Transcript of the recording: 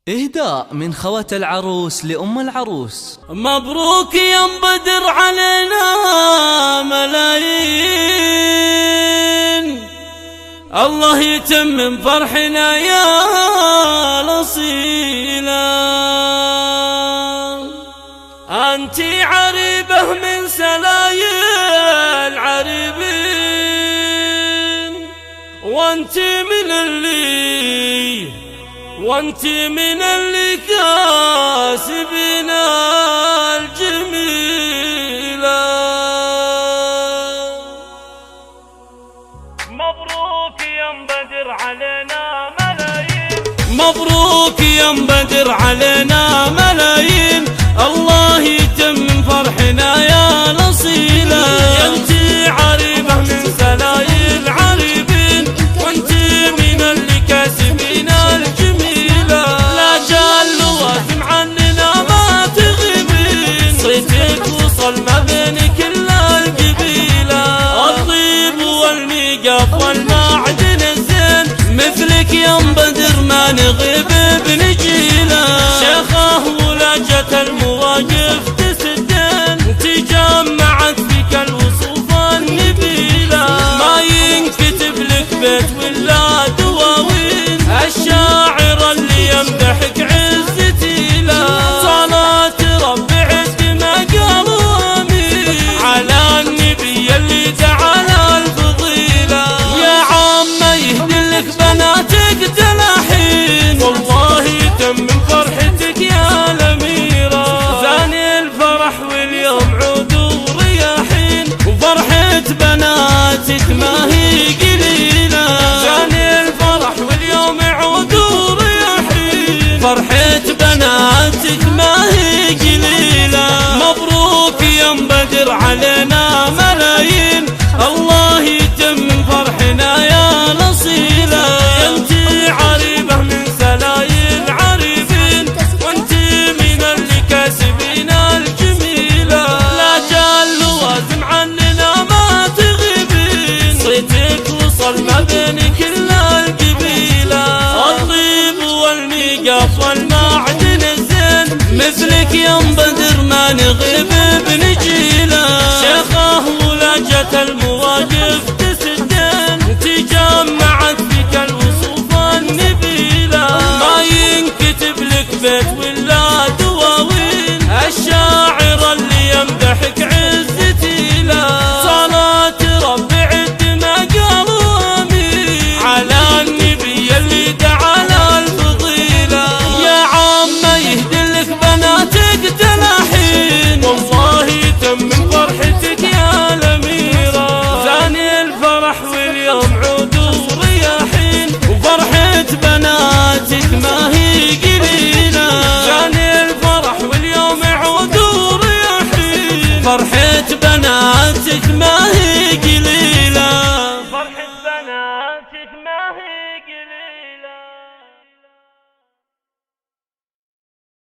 إهداء من خوات العروس لأم العروس. مبروك يا بدر علينا ملايين، الله يتمم فرحنا يا الأصيلة. أنتِ عريبة من سلايل عريبين، وأنتِ من اللي كاسبين الجميلة. مبروك يا بدر علينا ملايين، مبروك يا بدر علينا ملايين، الله يتم فرحنا يا الأصيلة. أنتِ عريبة من سلايل عريبين، وأنتِ من اللي كاسبين الجميلة. لا جال لوازم عننا ما تغيبين، صيتك وصل ما بين كل القبيلة. الطيب والميقف والمعدن الزين، مثلك يا بدر ما نغيب بنجيله. شيخه ولجة المواقف تسدين، تجمعت فيك الوصوف النبيلة. ما ينكتب لك بيت ولا دواوين، الشاعر اللي يمدحك عزتي له. صلاة ربي عد ما قال امين، على النبي اللي دعا الفضيلة. يا عم يهدي لك بناتك تلاحين، والله يتم فرحتك يا الأميرة. زاني الفرح واليوم عود ورياحين، وفرحة بناتك ما هي قليلة. زاني الفرح واليوم عود ورياحين، فرحة بناتك ما هي قليلة. مبروك يا بدر علينا ملايين، الله يتم فرحنا يا الأصيلة. أنتِ عريبة من سلايل عريبين، وأنتِ من اللي كاسبين الجميلة. لا جال لوازم عننا ما تغيبين، صيتك وصل ما بين كل القبيلة. الطيب والميقف والمعدن الزين، مثلك يا بدر ما نغيب بنجيله. شيخه ولجة المواقف